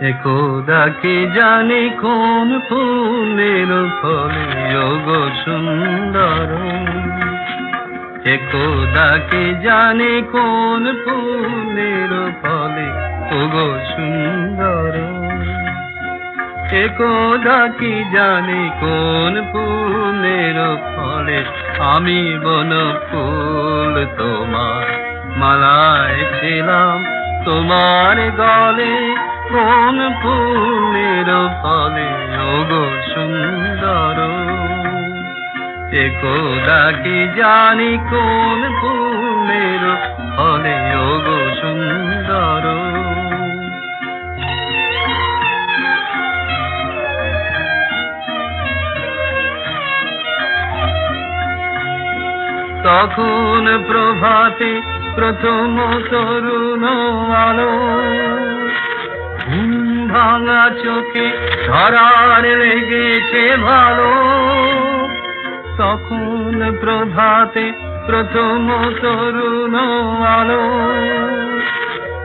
খোদা কি জানি কোন ফুলের ফলে ওগো সুন্দর, খোদা কি জানি কোন ফুলের ফলে ওগো সুন্দর, খোদা কি জানি কোন ফুলের ফলে আমি বন ফুল তোমার মালায় ছিলাম তোমার গলে, কোন ফুলের ফলে ওগো সুন্দর, খোদা কি জানি কোন ফুলের ফলে ওগো সুন্দর। তখন প্রভাতে প্রথম তরুণ আলো, ঘুম ভাঙা চোখে ধরার লেগেছে ভালো। তখন প্রভাতে প্রথম তরুণ আলো,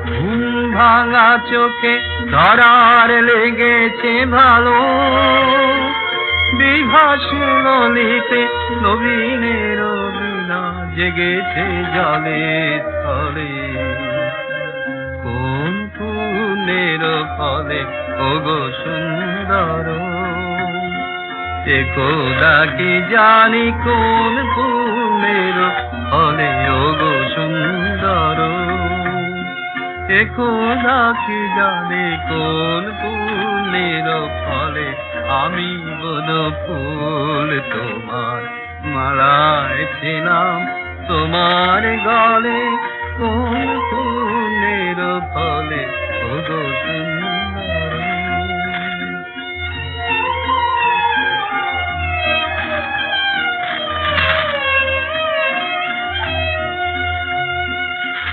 ঘুম ভাঙা চোখে ধরার লেগেছে ভালো। বিভাসী ললিতে নবীনের বীণা জেগেছে জলে স্থলে, কোন ফুলের ফলে ওগো সুন্দর, খোদা কি জানি কোন ফুলের ফলে ওগো সুন্দর, খোদা কি জানি কোন ফুলের ফলে আমি বন ফুল তোমার মালায় ছিলাম তোমার গলে, কোন ফুলের ফলে ওগো সুন্দর।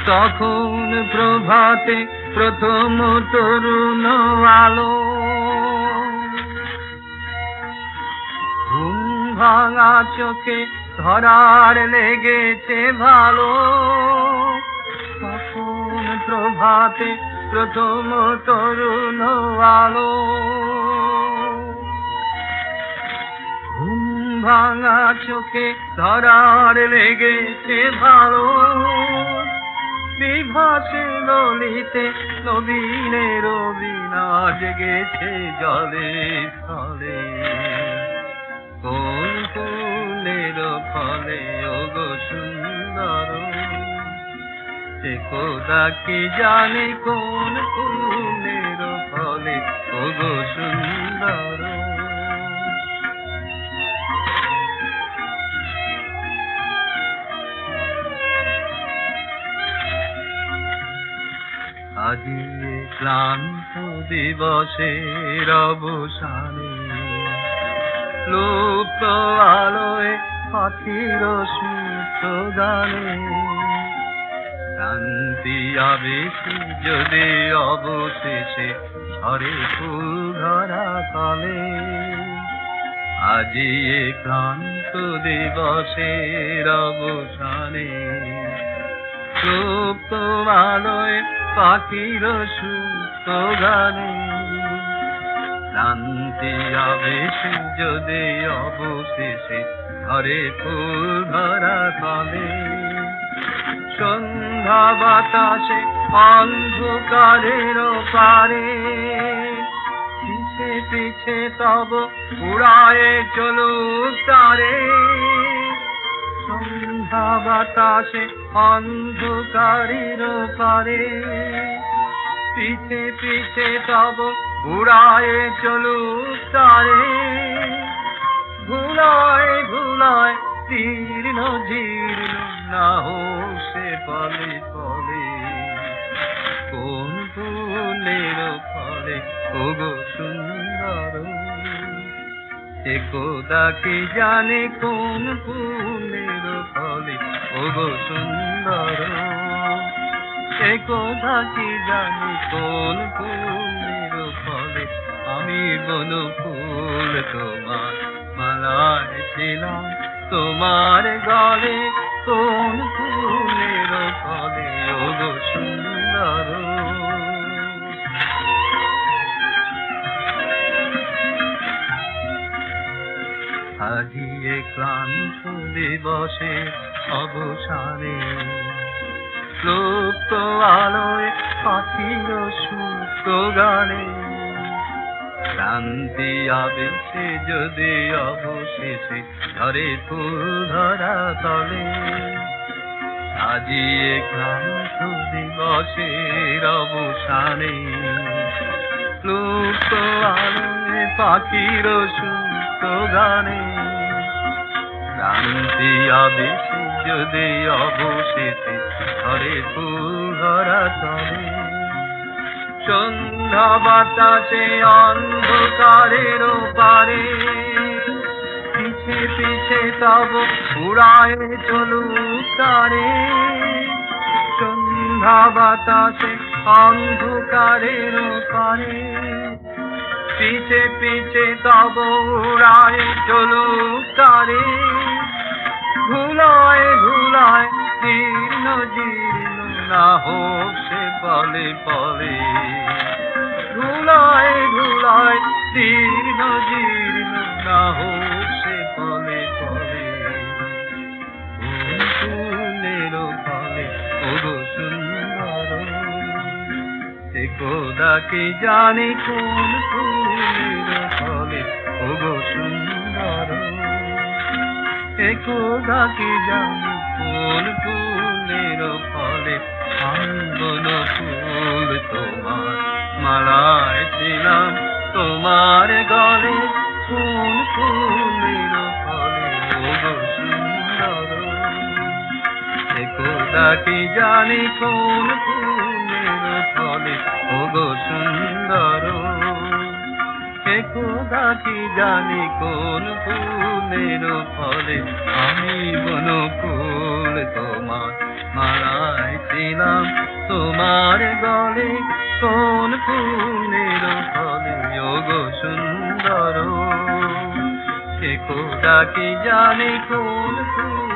তখন প্রভাতে প্রথম তরুণ আলো, ঘুম ভাঙা চোখে ধরার লেগেছে ভালো। তখন প্রভাতে প্রথম তরুণ আলো, ঘুম ভাঙা চোখে ধরার লেগেছে ভালো। বিভাসে ললিতে নবীনের বীণা জেগেছে জলে স্থলে, কোন ফুলের ফলে ওগো সুন্দর, খোদা কি জানি কোন ফুলের ফলে ওগো সুন্দর। আজি ক্লান্ত দিবসের অবসানে, লুপ্ত আলোয় পাখির সুপ্ত গানে, শান্তি আবেশে যদি অবশেষে ঝরে ফুল ধরা কালে, আজি ক্লান্ত দিবসের অবসানে, লুপ্ত আলোয় পাখির সুপ্ত গানে, শান্তি আবেশে যদি অবশেষে ঘরে ফুল ধরা কালে, সন্ধ্যা বাতাসে অন্ধকারের পারে, পিছে পিছে তব উড়ায়ে চলুক তারে। সন্ধ্যা বাতাসে অন্ধকারের পারে, পিছে পিছে তব উড়ায়ে চলুক তারে। ভুলায় ভুলায় তীর্ণ জীর্ণ না হোক সে পলে পলে, কোন ফুলের ফলে ওগো সুন্দর, খোদা কি জানে কোন ফুলের ফলে ওগো সুন্দর, খোদা কি জানে কোন ফুলের ফলে আমি বন ফুল তোমার মালায় ছিলাম তোমার গলে, কোন ফুলের ফলে ওগো সুন্দর। সাজিয়ে ক্লান্ত দিবসে অবসানে লুপ্ত আলোয় পাখির সুপ্ত গানে শান্তি আবেশে যদি অবশেষে ধরে ফুল ধরা তলে সাজিয়ে ক্লান্ত দিবসের অবসানে লুপ্ত আলোয় পাখির সুপ্ত গানে শান্তি আবেশে যদি অবশেষে ধরে ফুল ধরা তলে সন্ধ্যা বাতাসে অন্ধকারের পারে পিছে পিছে তব উড়ায় চলুক তারে সন্ধ্যা বাতাসে অন্ধকারের পারে পিছে পিছে তব উড়ায় চলুক তারে ধুলায় ধুলায় জীর্ণ জীর্ণ না হোক সে পলে পলে ধুলায় ধুলায় জীর্ণ জীর্ণ না হোক সে পলে পলে ফুলের ফলে ওগো সুন্দর সে খোদা কি জানে কোন ফুলের ফলে ওগো সুন্দর এ খোদা কি জানে কোন ফুলের ফলে আমি বন ফুল তোমার মালায় ছিলাম তোমার গলে কোন ফুলের ফলে ওগো সুন্দর এ খোদা কি জানে কোন ফুলের ফলে ওগো সুন্দর এ খোদা কি জানে কোন ফুলের ফলে আমি বন ফুল তোমার মালায় ছিলাম তোমার গলে কোন ফুলের ফলে ওগো সুন্দর এ খোদা কি জানে কোন ফুল